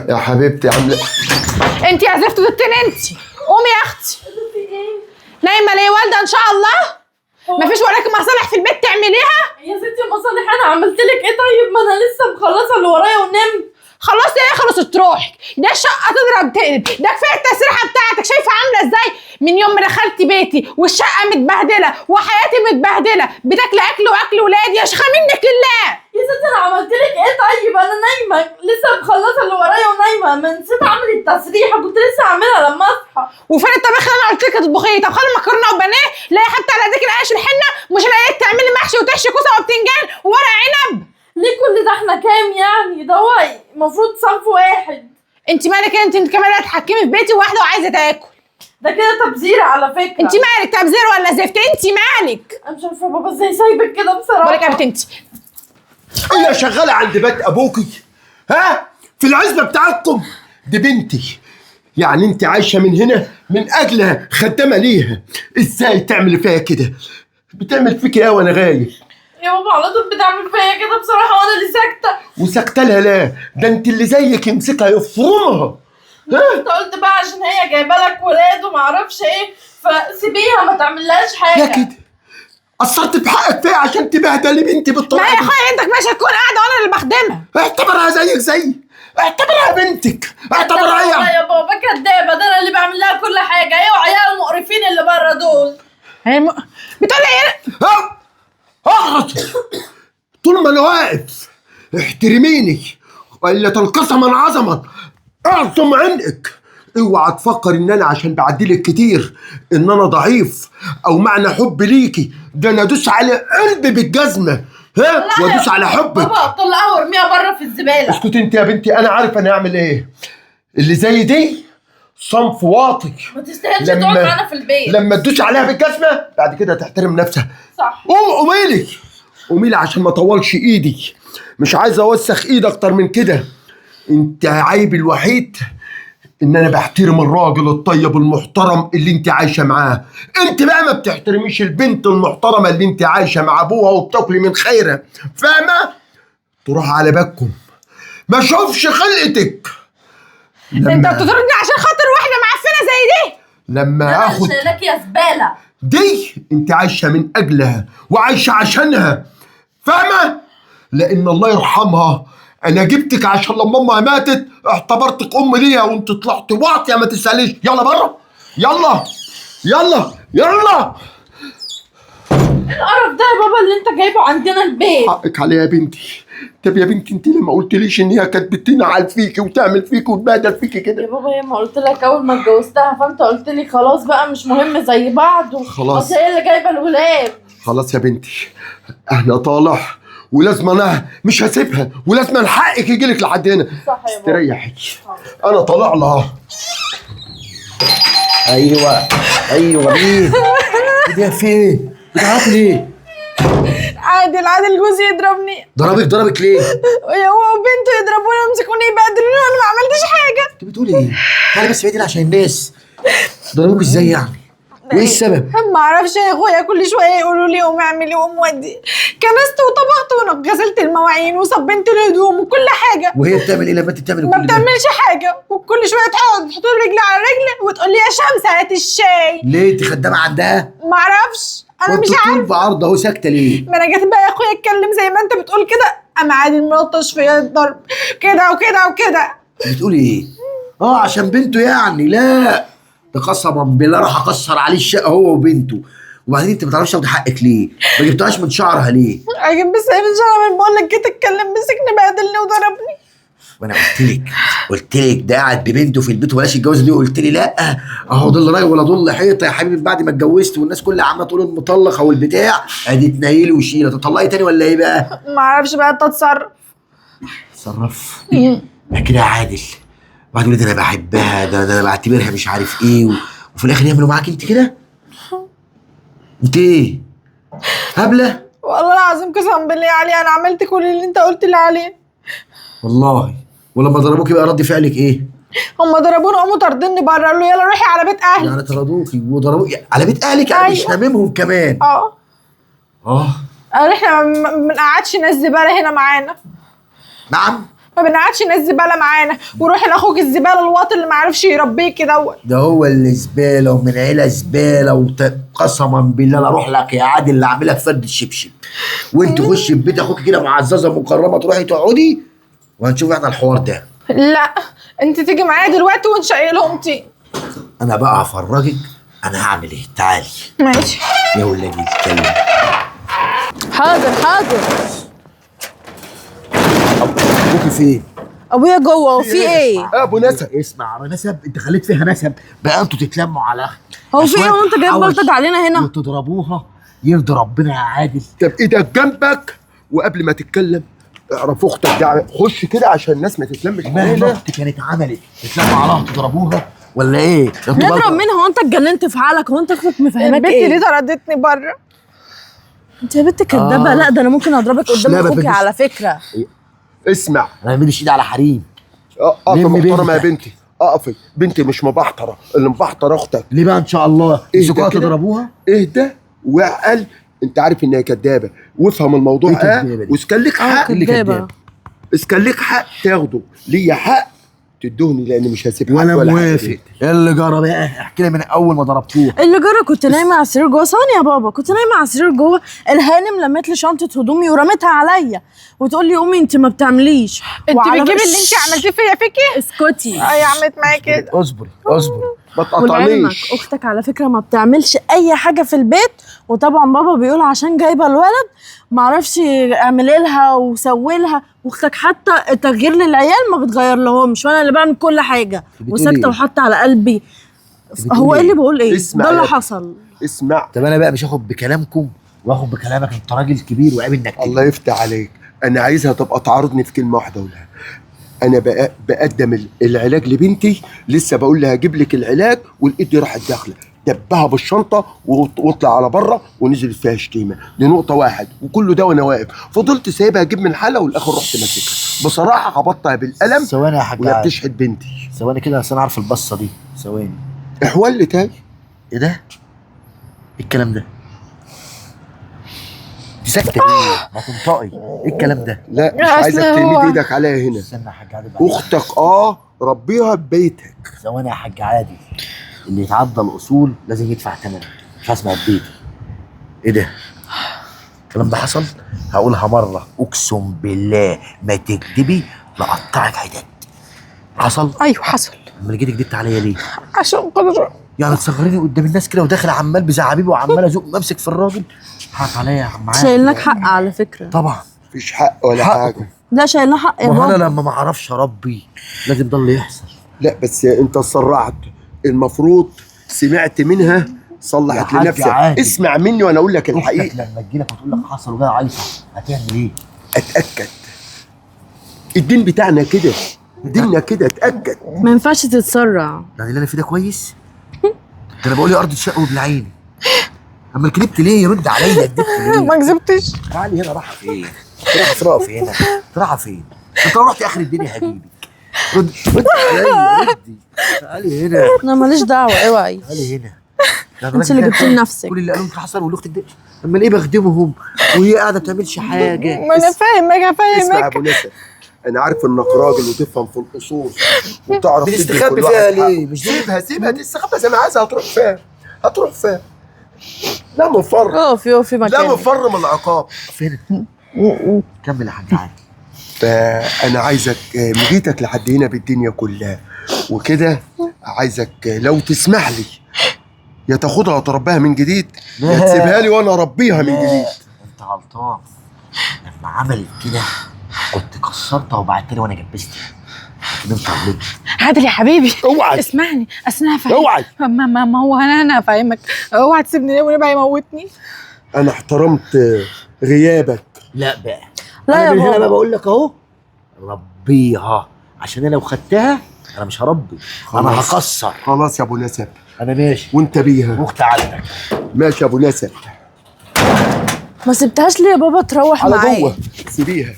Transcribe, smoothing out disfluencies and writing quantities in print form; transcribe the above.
يا حبيبتي عامله انت يا زفت ضدتين انت. قومي يا اختي. نايمه ليه والده ان شاء الله؟ مفيش وراكي مصالح في البيت تعمليها؟ يا ستي مصالح انا عملت لك ايه؟ طيب ما انا لسه مخلصه اللي ورايا ونمت. خلصتي ايه؟ خلصت تروحي. ده الشقه تضرب تقلب. ده كفايه التسريحه بتاعتك شايفه عامله ازاي؟ من يوم ما دخلتي بيتي والشقه متبهدله وحياتي متبهدله، بتاكلي اكل واكل ولادي يا شيخه منك لله. يا ستي انا عملت لك ايه؟ طيب انا نايمه لسه مخلصه اللي ورايا ونايمه، ما نسيت اعمل التسريحه، كنت لسه هعملها لما اصحى. وفين الطبيخ اللي انا قلت لك تطبخيه؟ طب خلي مكرونه وبانيه، لا حتى على ديك العيش الحنه، مش لاقيك تعملي محشي وتحشي كوسه وبتنجان وورق عنب. ليه كل ده؟ احنا كام يعني؟ ده هو المفروض صنف واحد. انت مالك؟ انت كمان هتحكمي في بيتي واحده وعايزه تاكل. ده كده تبذير على فكره. انت مالك تبذير ولا زفت؟ انت مالك؟ انا مش عارفه بابا ازاي سايبك كده بصراحه. بقولك يا بنت انت هي شغاله عند بيت ابوكي؟ ها؟ في العزبه بتاعتكم؟ دي بنتي، يعني انت عايشه من هنا من اجلها، خدامه ليها. ازاي تعمل فيها كده؟ بتعمل فيك ايه وانا غايب؟ يا بابا على طول بتعمل فيا كده بصراحه وانا اللي ساكته. وسكت لها لا؟ ده انت اللي زيك يمسكها يفرمها. ها؟ انت قلت بقى عشان هي جايبه لك ولاد وما اعرفش ايه، فسيبيها ما تعملهاش حاجه. يا كده قصرت بحقك فيها عشان تبهدلي بنتي ما بالطريقه يا دي؟ اخويا انت مش هتكون قاعده وانا اللي بخدمها. اعتبرها زيك زي، اعتبرها بنتك، اعتبرها لا يا بابا كدابه، ده انا اللي بعمل لها كل حاجه، هي وعيال المقرفين اللي بره دول. بتقول ايه؟ اغلط. طول ما انا واقف احترميني والا تنقسم من عظمك. اعظم عنقك. اوعى تفكر ان انا عشان بعدلك كتير ان انا ضعيف او معنى حب ليكي. ده انا ادوس على قلبي بالجزمه، ها، وادوس على حبك. بابا طلعها وارميها بره في الزباله. اسكت انت يا بنتي، انا عارف انا اعمل ايه. اللي زي دي صنف واطي، ما تستاهلش تقعد معانا في البيت. لما تدوس عليها بالجزمه بعد كده تحترم نفسها. صح. قومي لي عشان ما اطولش ايدي، مش عايز اوسخ ايدي اكتر من كده. انت عيب الوحيد ان انا بحترم الراجل الطيب المحترم اللي انت عايشه معاه. انت بقى ما بتحترميش البنت المحترمه اللي انت عايشه مع ابوها وبتاكلي من خيرها، فاهمه؟ تروح على بالكم ما اشوفش خلقتك. انت بتطردني عشان خاطر واحده معفنه زي دي؟ لما اخد لك يا زباله دي انت عايشه من اجلها وعايشه عشانها، فاهمه؟ لان الله يرحمها انا جبتك عشان لما امها ماتت اعتبرتك ام ليها وانت طلعت واطيه ما تساليش. يلا بره، يلا يلا يلا. القرف ده يا بابا اللي انت جايبه عندنا البيت؟ حقك عليها يا بنتي. طب يا بنتي انت لما قلتليش ان هي كانت بتنعل فيكي وتعمل فيكي وتبهدل فيكي كده؟ يا بابا هي ما قلت لك اول ما اتجوزتها، فانت قلت لي خلاص بقى مش مهم زي بعض خلاص. اصل هي اللي جايبه الولاد. خلاص يا بنتي، احنا طالع ولازم انا مش هسيبها، ولازم حقك يجيلك لحد هنا. صح يا بابا. استريحي، انا طالع لها. ايوه مين؟ ده فين؟ بتعرفي ليه؟ عادل جوزي يضربني. ضربك ليه؟ هو وبنته يضربوني ويمسكوني يبهدلوني وانا ما عملتش حاجه. انت بتقولي ايه؟ تعالي بس بعيدين عشان الناس. ضربوك ازاي يعني؟ وايه السبب؟ ما اعرفش يا اخويا، كل شويه يقولوا لي قومي اعملي قوم ودي. كنست وطبخت وغسلت المواعين وصبنت الهدوم وكل حاجه. وهي بتعمل ايه لما انت بتعملي كل ما ده؟ بتعملش حاجه، وكل شويه تحط رجل على رجل وتقول لي يا شمس هات الشاي. ليه انت خدامه عندها؟ ما اعرفش، انا مش طول عارفه. بعرض اهو ساكته ليه؟ ما انا جيت بقى يا اخويا اتكلم زي ما انت بتقول كده، قام عادل ملطش فيا الضرب كده وكده وكده. بتقولي ايه؟ عشان بنته يعني؟ لا، ده قسما بالله راح اكسر عليه الشقه هو وبنته. وبعدين انت ما تعرفش تاخدي حقك ليه؟ ما جبتهاش من شعرها ليه؟ اجيب بس من شعرها؟ من بقول لك جيت اتكلم مسكني بهدلني وضربني. وانا قلت لك ده قاعد ببنته في البيت وبلاش يتجوز دي، قلت لي لا اهو ضل راي ولا ضل حيطه يا حبيبي. بعد ما اتجوزت والناس كلها عماله تقول المطلقه والبتاع، ادي تنيلي وشيله. تطلقي تاني ولا ايه بقى؟ ما اعرفش بقى، انت اتصرف. اتصرف؟ كده عادل. بعد يقول ده انا بحبها، ده انا بعتبرها مش عارف ايه وفي الاخر يعملوا معاك انت كده؟ انت ايه؟ هبله؟ والله العظيم قسما بالله علي انا عملت كل اللي انت قلت لي عليه. والله. ولما ضربوكي بقى رد فعلك ايه؟ هم ضربوني قاموا طاردني بره، قالوا يلا روحي على بيت اهلك. يعني طردوكي وضربوكي على بيت اهلك؟ يعني مش هاممهم كمان؟ قالوا احنا ما بنقعدش ناس زباله هنا معانا. نعم؟ ما بنقعدش ناس زباله معانا، وروحي لاخوك الزباله الواطي اللي ما عرفش يربيكي دوت. ده هو اللي زباله ومن عيله زباله قسما بالله لا اروح لك يا عادل اللي اعملك فرد الشبشب. وانت خشي في بيت اخوك كده معززه مكرمه تروحي تقعدي وهنشوف احنا الحوار ده. لا انت تيجي معايا دلوقتي ونشقي لهم طين. انا بقى هفرجك انا هعمل ايه. تعالي ماشي يا ولادي اتكلم. حاضر حاضر. ابوكي فين؟ ابويا جوه وفي ايه؟ ابو نسب اسمع يا نسب، انت خليت فيها نسب بقى، انتوا تتلموا على اخي. هو في ايه وانت جايب بلطج علينا هنا؟ وتضربوها يرضي ربنا يا عادل. طب ايدك جنبك، وقبل ما تتكلم اعرف اختك دي، خش كده عشان الناس ما تتلمش مهما علينا. اختي كانت عملت تتلموا عليها تضربوها ولا ايه؟ نضرب مين؟ هو انت اتجننت في عقلك؟ هو انت اختك مفهماك البنت ايه؟ دي طردتني بره. انت يا بنت كدابه. لا ده انا ممكن اضربك قدام لا، ما اخوكي بنتش. على فكره. اسمع، انا ما ايدي على حريم. اقفي لم محترمه يا بنتك. بنتي، اقفي. بنتي مش مبحتره، اللي مبحتره اختك. ليه بقى ان شاء الله؟ اهدى مسكوها كده. تضربوها؟ اهدى واعقل، انت عارف ان هي كدابه، وافهم الموضوع. ايه كدابة دي؟ واسكن لك حق، اللي كدابة. كداب. اسكن لك حق تاخده، ليا حق تدهني لان مش هسيب وانا حق ولا موافق. حاجة. ايه اللي جرى بقى؟ احكي لي من اول ما ضربتوها. اللي جرى كنت نايمه على السرير جوه. ثواني يا بابا، كنت نايمه على السرير جوه، الهانم لمت لي شنطه هدومي ورمتها عليا وتقول لي قومي انت ما بتعمليش. انت وعلى بتجيبي بقى- اللي انت عملتيه فيا فيكي. اسكتي. اي عملت معايا كده. اصبري اصبري. ما ولعلمك تقطعنيش. اختك على فكره ما بتعملش اي حاجه في البيت، وطبعا بابا بيقول عشان جايبه الولد معرفش اعملي لها وسوي لها، واختك حتى تغيير للعيال ما بتغير لهمش، وانا اللي بعمل كل حاجه بتقولي وساكته ايه؟ وحاطه على قلبي. هو ايه اللي بقول ايه؟ اسمع ده اللي يا- حصل. اسمع، طب انا بقى مش هاخد بكلامكم واخد بكلامك، انت راجل كبير وعيب انك تكذب. الله يفتح عليك. انا عايزها تبقى تعارضني في كلمه واحده ولا انا بقدم العلاج لبنتي، لسه بقول لها هجيب لك العلاج، والايد دي راحت داخله دبها بالشنطه واطلع على بره ونزلت فيها شتيمه. دي نقطه واحد، وكله ده وانا واقف فضلت سايبها اجيب من حالها، والاخر رحت ماسكها بصراحه خبطتها بالقلم ثواني يا حاج وهي عادل. بتشحت بنتي. ثواني كده عشان اعرف البصه دي. ثواني. احوال لي تاني. ايه ده؟ ايه الكلام ده؟ دي ساكته ليه؟ ما تنطقي. ايه الكلام ده؟ لا مش أصل عايزك هو- تمد ايدك عليها هنا. استنى يا حاج عادل. اختك ربيها ببيتك. ثواني يا حاج عادل. اللي يتعدى الاصول لازم يدفع ثمنه، مش هسمع ببيتي. ايه ده؟ الكلام ده حصل؟ هقولها مره اقسم بالله ما تكدبي لقطعك حتت. حصل؟ ايوه حصل. امال جيتي كدبت عليا ليه؟ عشان قدر. يعني تصغريني قدام الناس كده وداخل عمال بزعابيبي وعمال ازق ممسك في الراجل. حق عليا يا عم عادل. شايلناك حق على فكره. طبعا. مفيش حق ولا حقكم. حاجه. لا شايلنا حق يا ما هو انا بابا. لما ما اعرفش اربي لازم ده اللي يحصل. لا بس انت سرعت، المفروض سمعت منها صلحت يا حاج لنفسك. عادل. اسمع مني وانا اقول لك اختك الحقيقه. لما تجيلك وتقول لك حصل وجاي عايزه هتعمل ايه؟ اتاكد، الدين بتاعنا كده، ديننا كده، اتاكد. ما ينفعش تتسرع. يعني اللي انا فيه ده كويس؟ ده انا بقول يا ارض تشق وبالعين. اما كدبت ليه؟ يرد عليا كدبت ليه؟ ما كذبتش. تعالي هنا. رايحه فين؟ رايحه فين هنا؟ رايحه فين؟ انت لو رحت اخر الدنيا هجيبك. رد عليا. ردي. تعالي هنا. انا ماليش دعوه. اوعي. تعالي هنا. انت اللي جبتيه لنفسك. كل اللي قالوا انت حصل والاخت كدبت. امال ايه بخدمهم وهي قاعده ما بتعملش حاجه؟ ما انا فاهمك اسمع يا افهمك. ابو نسب، انا عارف انك راجل وتفهم في الاصول وتعرف تدي بتستخبي كل فيها واحد ليه؟ حقه. مش دي؟ سيبها تستخبى زي ما عايزها. هتروح فين؟ هتروح فين؟ لا مفر، اقفي لا مكانك. مفر من العقاب. فين؟ كمل يا حاج عادل. فانا عايزك مجيتك لحد هنا بالدنيا كلها وكده، عايزك لو تسمح لي يا تاخدها وتربيها من جديد، يا تسيبها لي وانا اربيها من جديد. انت غلطان. لما عملت كده كنت كسرتها وبعتلي وانا جبستها. كده انت غلطت. عادل يا حبيبي اوعى اسمعني اصل انا هفهمك. اوعى. ما هو انا هفهمك. اوعى تسيبني ليه ونبقى يموتني. انا احترمت غيابك. لا بقى. لا انا يا من هنا بابا. بقى بقول لك اهو ربيها، عشان انا لو خدتها انا مش هربي، انا خلاص. هكسر. خلاص يا ابو نسب، انا ماشي وانت بيها. اخت عندك. ماشي يا ابو نسب، ما سبتهاش ليه يا بابا تروح على معايا؟ جوه سيبيها.